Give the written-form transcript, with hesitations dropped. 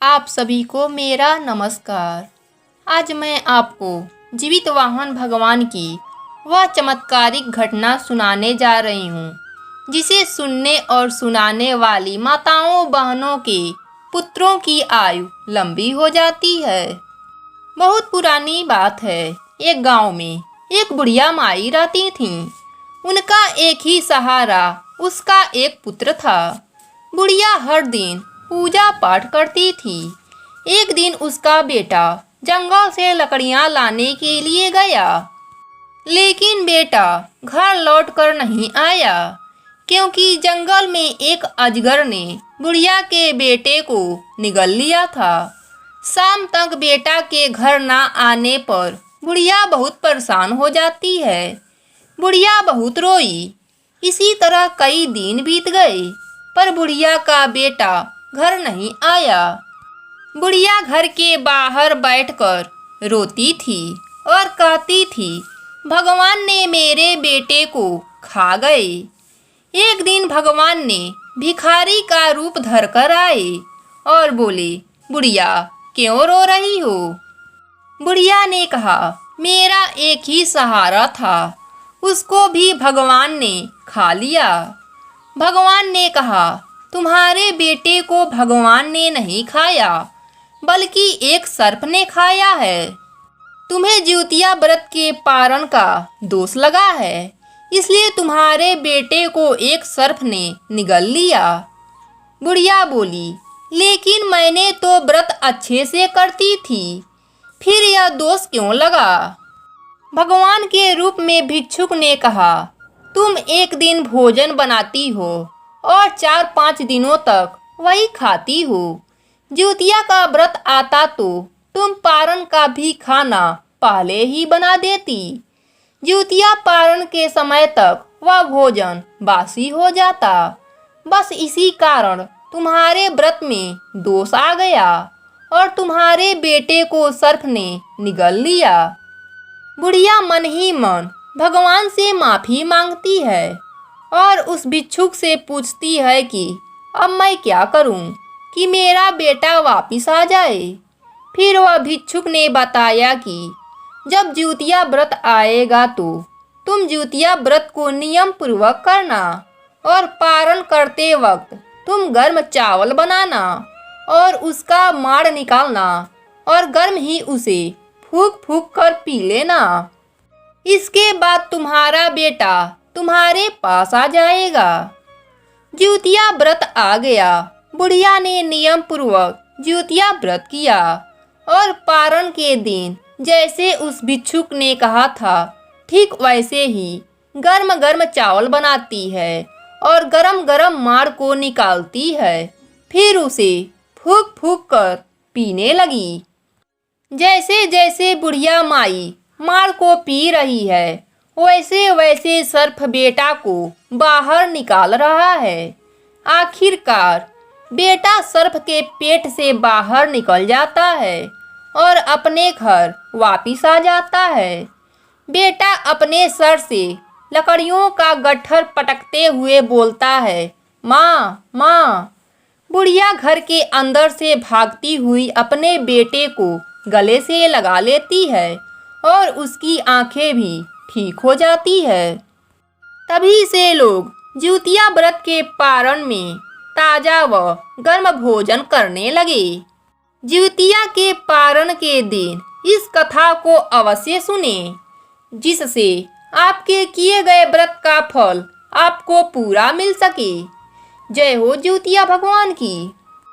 आप सभी को मेरा नमस्कार। आज मैं आपको जीवित वाहन भगवान की वह चमत्कारिक घटना सुनाने जा रही हूँ, जिसे सुनने और सुनाने वाली माताओं बहनों के पुत्रों की आयु लंबी हो जाती है। बहुत पुरानी बात है। एक गांव में एक बुढ़िया माई रहती थी। उनका एक ही सहारा उसका एक पुत्र था। बुढ़िया हर दिन पूजा पाठ करती थी। एक दिन उसका बेटा जंगल से लकड़ियां लाने के लिए गया, लेकिन बेटा घर लौट कर नहीं आया, क्योंकि जंगल में एक अजगर ने बुढ़िया के बेटे को निगल लिया था। शाम तक बेटा के घर ना आने पर बुढ़िया बहुत परेशान हो जाती है। बुढ़िया बहुत रोई। इसी तरह कई दिन बीत गए, पर बुढ़िया का बेटा घर नहीं आया। बुढ़िया घर के बाहर बैठकर रोती थी और कहती थी, भगवान ने मेरे बेटे को खा गए। एक दिन भगवान ने भिखारी का रूप धरकर आए और बोले, बुढ़िया क्यों रो रही हो? बुढ़िया ने कहा, मेरा एक ही सहारा था, उसको भी भगवान ने खा लिया। भगवान ने कहा, तुम्हारे बेटे को भगवान ने नहीं खाया, बल्कि एक सर्प ने खाया है। तुम्हें ज्योतिया व्रत के पारण का दोष लगा है, इसलिए तुम्हारे बेटे को एक सर्प ने निगल लिया। बुढ़िया बोली, लेकिन मैंने तो व्रत अच्छे से करती थी, फिर यह दोष क्यों लगा? भगवान के रूप में भिक्षुक ने कहा, तुम एक दिन भोजन बनाती हो और 4-5 दिनों तक वही खाती हो। ज्योतिया का व्रत आता तो तुम पारण का भी खाना पहले ही बना देती। ज्योतिया पारण के समय तक वह भोजन बासी हो जाता। बस इसी कारण तुम्हारे व्रत में दोष आ गया और तुम्हारे बेटे को सर्प ने निगल लिया। बुढ़िया मन ही मन भगवान से माफी मांगती है और उस भिक्षुक से पूछती है कि अब मैं क्या करूं कि मेरा बेटा वापिस आ जाए। फिर वह भिक्षुक ने बताया कि जब ज्योतिया व्रत आएगा तो तुम ज्योतिया व्रत को नियम पूर्वक करना और पारण करते वक्त तुम गर्म चावल बनाना और उसका माड़ निकालना और गर्म ही उसे फूंक फूंक कर पी लेना। इसके बाद तुम्हारा बेटा तुम्हारे पास आ जाएगा। ज्योतिया व्रत आ गया। बुढ़िया ने नियम पूर्वक ज्योतिया व्रत किया और पारण के दिन जैसे उस भिक्षुक ने कहा था, ठीक वैसे ही गर्म गर्म चावल बनाती है और गरम गरम माड़ को निकालती है, फिर उसे फूंक फूंक कर पीने लगी। जैसे जैसे बुढ़िया माई माड़ को पी रही है, वैसे वैसे सर्प बेटा को बाहर निकाल रहा है। आखिरकार बेटा सर्प के पेट से बाहर निकल जाता है और अपने घर वापिस आ जाता है। बेटा अपने सर से लकड़ियों का गट्ठर पटकते हुए बोलता है, माँ माँ। बुढ़िया घर के अंदर से भागती हुई अपने बेटे को गले से लगा लेती है और उसकी आंखें भी ठीक हो जाती है। तभी से लोग ज्योतिया व्रत के पारण में ताजा व गर्म भोजन करने लगे। ज्योतिया के पारण के दिन इस कथा को अवश्य सुने, जिससे आपके किए गए व्रत का फल आपको पूरा मिल सके। जय हो ज्योतिया भगवान की।